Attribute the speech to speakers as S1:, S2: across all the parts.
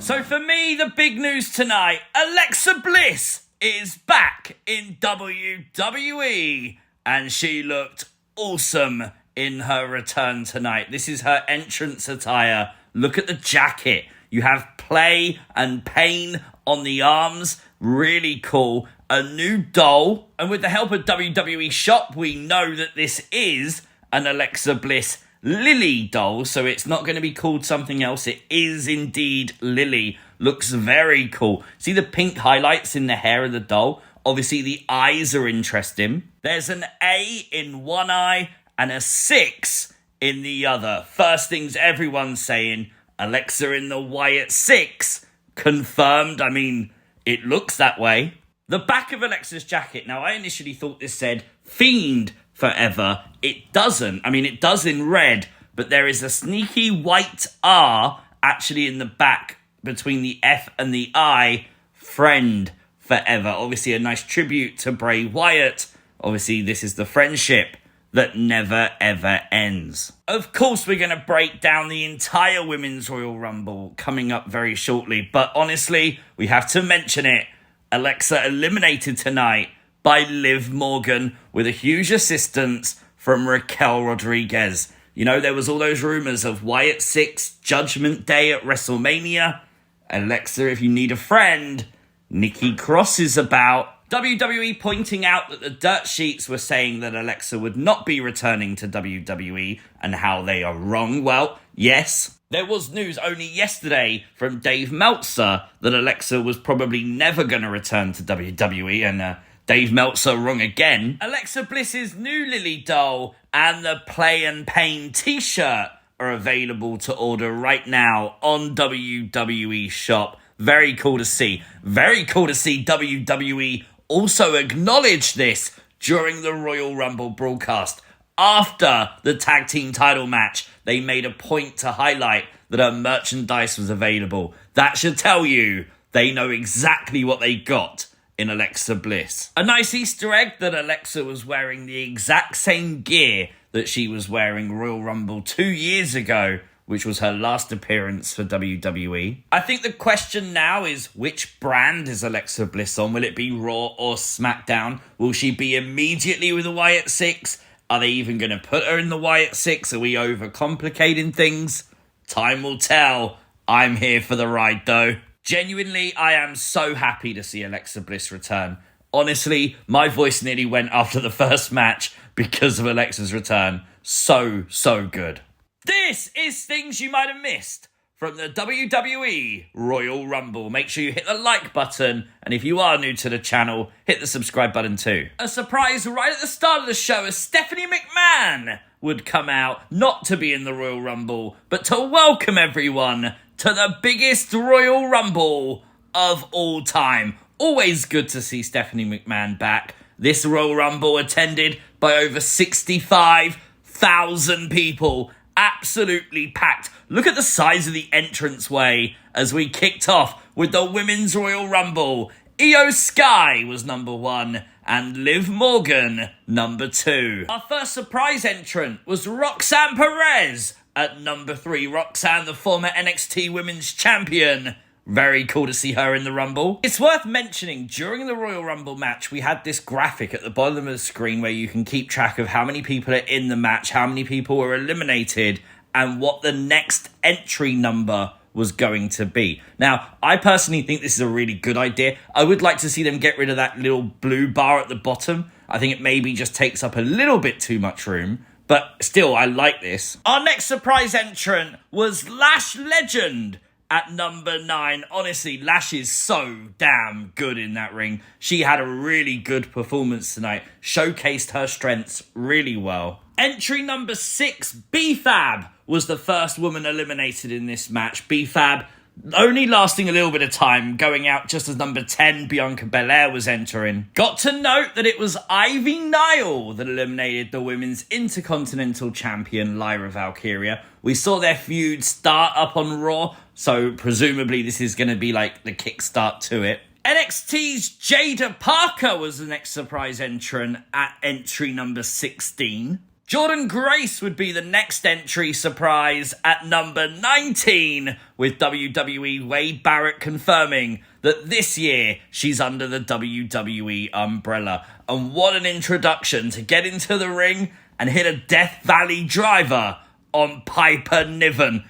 S1: So for me, the big news tonight, Alexa Bliss is back in WWE. And she looked awesome in her return tonight. This is her entrance attire. Look at the jacket. You have play and pain on the arms. Really cool. A new doll. And with the help of WWE Shop, we know that this is an Alexa Bliss Lilly Doll. So it's not going to be called something else. It is indeed Lilly. Looks very cool. See the pink highlights in the hair of the doll? Obviously, the eyes are interesting. There's an A in one eye and a 6 in the other. First things everyone's saying, Alexa in the Wyatt Sicks. Confirmed. I mean, it looks that way. The back of Alexa's jacket. Now, I initially thought this said Fiend Forever. It doesn't. I mean, it does in red, but there is a sneaky white R actually in the back between the F and the I. Friend Forever. Obviously, a nice tribute to Bray Wyatt. Obviously, this is the friendship that never, ever ends. Of course, we're going to break down the entire Women's Royal Rumble coming up very shortly. But honestly, we have to mention it. Alexa eliminated tonight by Liv Morgan with a huge assistance from Raquel Rodriguez. You know, there was all those rumors of Wyatt Sicks Judgment Day at WrestleMania. Alexa, if you need a friend, Nikki Cross is about. WWE pointing out that the dirt sheets were saying that Alexa would not be returning to WWE and how they are wrong. Well, yes. There was news only yesterday from Dave Meltzer that Alexa was probably never going to return to WWE, and Dave Meltzer wrong again. Alexa Bliss's new Lilly Doll and the Play and Pain t-shirt are available to order right now on WWE Shop. Very cool to see. Very cool to see WWE also acknowledge this during the Royal Rumble broadcast. After the tag team title match, they made a point to highlight that her merchandise was available. That should tell you they know exactly what they got in Alexa Bliss. A nice Easter egg that Alexa was wearing the exact same gear that she was wearing Royal Rumble 2 years ago, which was her last appearance for WWE. I think the question now is, which brand is Alexa Bliss on? Will it be Raw or SmackDown? Will she be immediately with the Wyatt Sicks? Are they even going to put her in the Wyatt Sicks? Are we overcomplicating things? Time will tell. I'm here for the ride, though. Genuinely, I am so happy to see Alexa Bliss return. Honestly, my voice nearly went after the first match because of Alexa's return. So good. This is things you might have missed from the WWE Royal Rumble. Make sure you hit the like button, and if you are new to the channel, hit the subscribe button too. A surprise right at the start of the show as Stephanie McMahon would come out, not to be in the Royal Rumble, but to welcome everyone to the biggest Royal Rumble of all time. Always good to see Stephanie McMahon back. This Royal Rumble attended by over 65,000 people. Absolutely packed. Look at the size of the entranceway as we kicked off with the Women's Royal Rumble. Io Sky was number 1 and Liv Morgan number 2. Our first surprise entrant was Roxanne Perez at number 3. Roxanne, the former NXT Women's Champion. Very cool to see her in the Rumble. It's worth mentioning, during the Royal Rumble match, we had this graphic at the bottom of the screen where you can keep track of how many people are in the match, how many people were eliminated, and what the next entry number was going to be. Now, I personally think this is a really good idea. I would like to see them get rid of that little blue bar at the bottom. I think it maybe just takes up a little bit too much room, but still, I like this. Our next surprise entrant was Lash Legend at number 9. Honestly, Lash is so damn good in that ring. She had a really good performance tonight. Showcased her strengths really well. Entry number 6, B-Fab, was the first woman eliminated in this match. B-Fab only lasting a little bit of time, going out just as number 10, Bianca Belair, was entering. Got to note that it was Ivy Nile that eliminated the Women's Intercontinental Champion, Lyra Valkyria. We saw their feud start up on Raw, so presumably this is going to be like the kickstart to it. NXT's Jaida Parker was the next surprise entrant at entry number 16. Jordynne Grace would be the next entry surprise at number 19, with WWE Wade Barrett confirming that this year she's under the WWE umbrella. And what an introduction to get into the ring and hit a Death Valley driver on Piper Niven.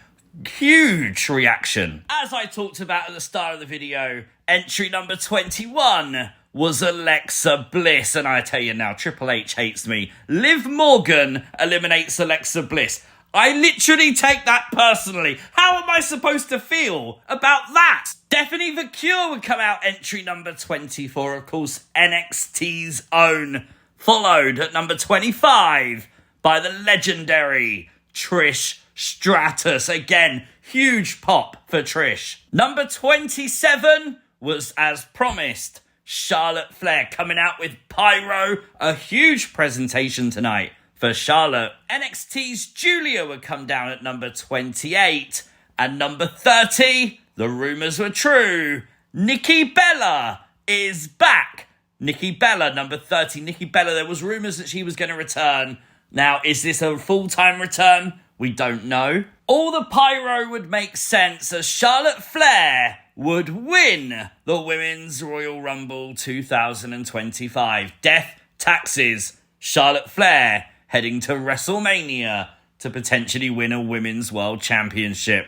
S1: Huge reaction. As I talked about at the start of the video, entry number 21 was Alexa Bliss. And I tell you now, Triple H hates me. Liv Morgan eliminates Alexa Bliss. I literally take that personally. How am I supposed to feel about that? Stephanie Vaquer would come out entry number 24, of course, NXT's own. Followed at number 25 by the legendary Trish Stratus. Again, huge pop for Trish. Number 27 was, as promised, Charlotte Flair coming out with Pyro. A huge presentation tonight for Charlotte. NXT's Giulia would come down at number 28. And number 30, the rumours were true, Nikki Bella is back. Nikki Bella, number 30. Nikki Bella, there was rumours that she was going to return. Now, is this a full-time return? We don't know. All the pyro would make sense as Charlotte Flair would win the Women's Royal Rumble 2025. Death, taxes, Charlotte Flair heading to WrestleMania to potentially win a Women's World Championship.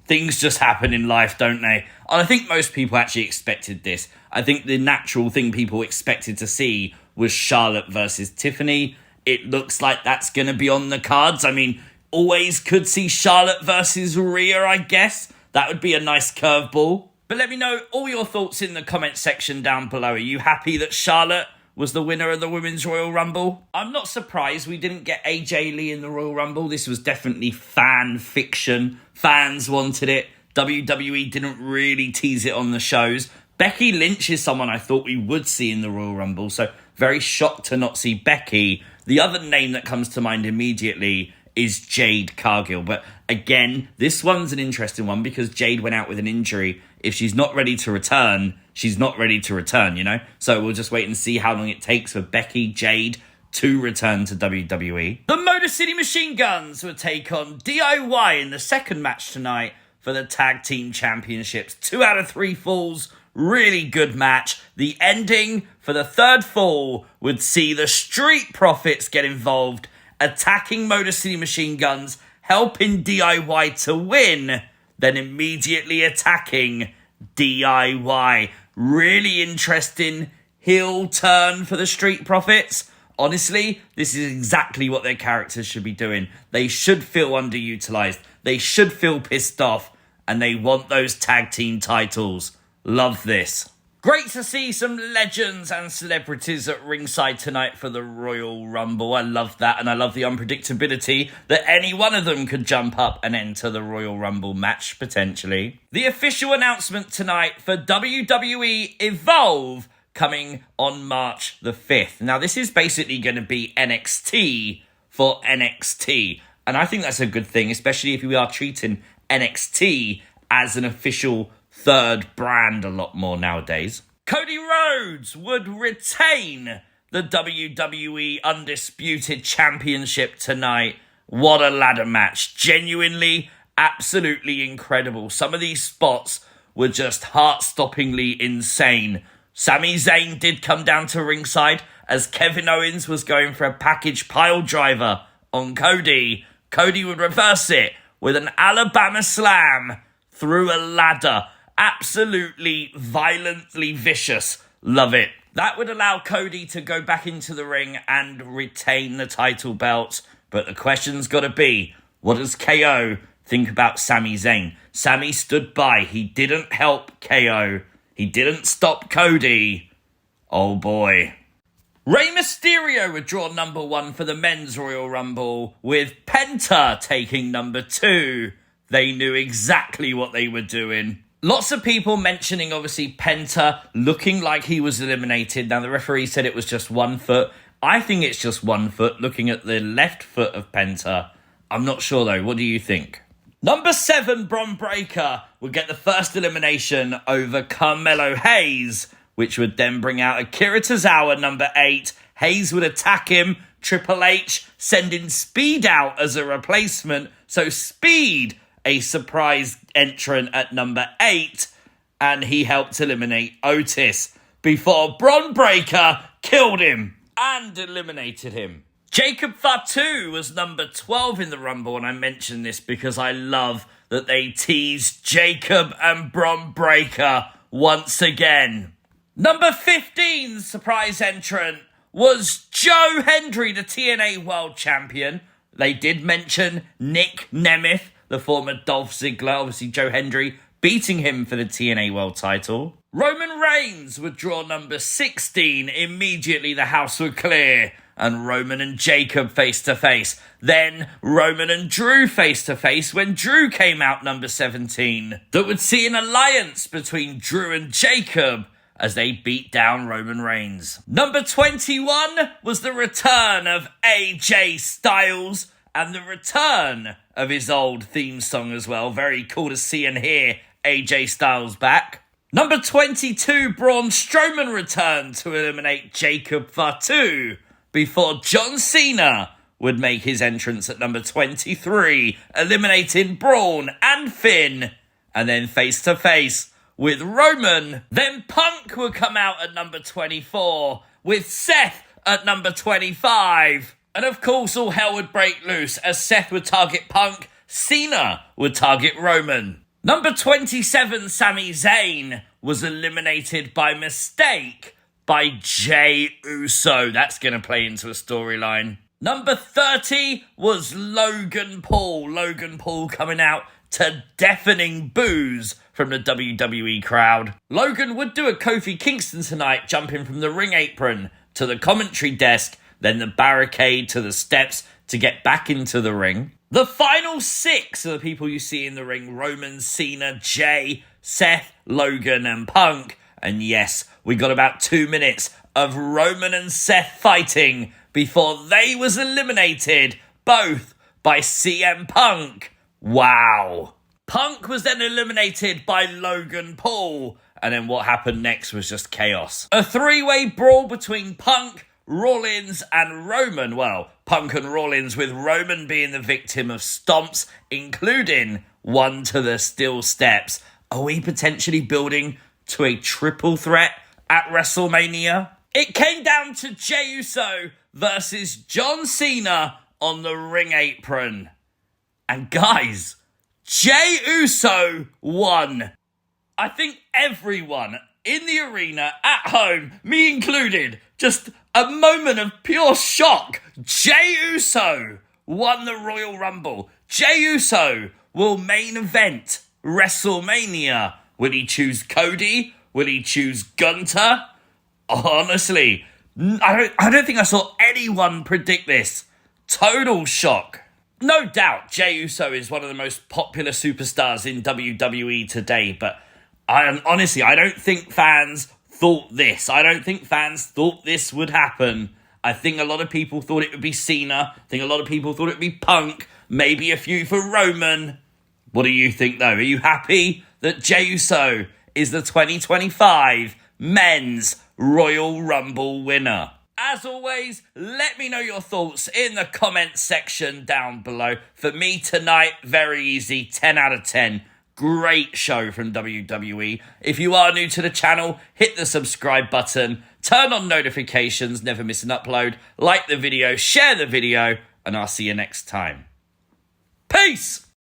S1: Things just happen in life, don't they? And I think most people actually expected this. I think the natural thing people expected to see was Charlotte versus Tiffany. It looks like that's going to be on the cards. I mean, always could see Charlotte versus Rhea, I guess. That would be a nice curveball. But let me know all your thoughts in the comment section down below. Are you happy that Charlotte was the winner of the Women's Royal Rumble? I'm not surprised we didn't get AJ Lee in the Royal Rumble. This was definitely fan fiction. Fans wanted it. WWE didn't really tease it on the shows. Becky Lynch is someone I thought we would see in the Royal Rumble, so very shocked to not see Becky. The other name that comes to mind immediately is Jade Cargill. But again, this one's an interesting one because Jade went out with an injury. If she's not ready to return, she's not ready to return, you know? So we'll just wait and see how long it takes for Becky, Jade to return to WWE. The Motor City Machine Guns will take on DIY in the second match tonight for the Tag Team Championships. 2 out of 3 falls. Really good match. The ending for the third fall would see the Street Profits get involved, attacking Motor City Machine Guns, helping DIY to win, then immediately attacking DIY. Really interesting heel turn for the Street Profits. Honestly, this is exactly what their characters should be doing. They should feel underutilized. They should feel pissed off, and they want those tag team titles. Love this. Great to see some legends and celebrities at ringside tonight for the Royal Rumble. I love that, and I love the unpredictability that any one of them could jump up and enter the Royal Rumble match, potentially. The official announcement tonight for WWE Evolve coming on March the 5th. Now, this is basically going to be NXT for NXT, and I think that's a good thing, especially if we are treating NXT as an official third brand a lot more nowadays. Cody Rhodes would retain the WWE Undisputed Championship tonight. What a ladder match. Genuinely, absolutely incredible. Some of these spots were just heart-stoppingly insane. Sami Zayn did come down to ringside as Kevin Owens was going for a package pile driver on Cody. Cody would reverse it with an Alabama slam through a ladder. Absolutely violently vicious. Love it. That would allow Cody to go back into the ring and retain the title belt. But the question's got to be, what does KO think about Sami Zayn? Sami stood by. He didn't help KO. He didn't stop Cody. Oh boy. Rey Mysterio would draw number 1 for the Men's Royal Rumble, with Penta taking number 2. They knew exactly what they were doing. Lots of people mentioning, obviously, Penta looking like he was eliminated. Now, the referee said it was just 1 foot. I think it's just 1 foot, looking at the left foot of Penta. I'm not sure, though. What do you think? Number 7, Bron Breakker, would get the first elimination over Carmelo Hayes, which would then bring out Akira Tozawa, number 8. Hayes would attack him, Triple H sending Speed out as a replacement. So Speed, a surprise entrant at number 8. And he helped eliminate Otis before Bron Breakker killed him and eliminated him. Jacob Fatu was number 12 in the Rumble, and I mention this because I love that they teased Jacob and Bron Breakker once again. Number 15 surprise entrant was Joe Hendry, the TNA World Champion. They did mention Nick Nemeth, the former Dolph Ziggler, obviously Joe Hendry, beating him for the TNA World title. Roman Reigns would draw number 16. Immediately the house would clear and Roman and Jacob face to face. Then Roman and Drew face to face when Drew came out number 17. That would see an alliance between Drew and Jacob as they beat down Roman Reigns. Number 21 was the return of AJ Styles and the return of his old theme song as well. Very cool to see and hear AJ Styles back. Number 22, Braun Strowman returned to eliminate Jacob Fatu before John Cena would make his entrance at number 23, eliminating Braun and Finn, and then face to face with Roman. Then Punk would come out at number 24, with Seth at number 25. And of course, all hell would break loose as Seth would target Punk, Cena would target Roman. Number 27, Sami Zayn, was eliminated by mistake by Jey Uso. That's going to play into a storyline. Number 30 was Logan Paul. Logan Paul coming out to deafening boos from the WWE crowd. Logan would do a Kofi Kingston tonight, jumping from the ring apron to the commentary desk, then the barricade to the steps to get back into the ring. The final 6 are the people you see in the ring: Roman, Cena, Jey, Seth, Logan and Punk. And yes, we got about 2 minutes of Roman and Seth fighting before they was eliminated, both by CM Punk. Wow. Punk was then eliminated by Logan Paul. And then what happened next was just chaos. A 3-way brawl between Punk, Rollins and Roman. Well, Punk and Rollins, with Roman being the victim of stomps, including one to the steel steps. Are we potentially building to a triple threat at WrestleMania? It came down to Jey Uso versus John Cena on the ring apron. And guys, Jey Uso won. I think everyone in the arena, at home, me included, just a moment of pure shock. Jey Uso won the Royal Rumble. Jey Uso will main event WrestleMania. Will he choose Cody? Will he choose Gunter? Honestly, I don't think I saw anyone predict this. Total shock. No doubt, Jey Uso is one of the most popular superstars in WWE today, but I don't think fans thought this. I don't think fans thought this would happen. I think a lot of people thought it would be Cena. I think a lot of people thought it would be Punk. Maybe a few for Roman. What do you think, though? Are you happy that Jey Uso is the 2025 Men's Royal Rumble winner? As always, let me know your thoughts in the comments section down below. For me tonight, very easy, 10 out of 10. Great show from WWE. If you are new to the channel, hit the subscribe button, turn on notifications, never miss an upload, like the video, share the video, and I'll see you next time. Peace!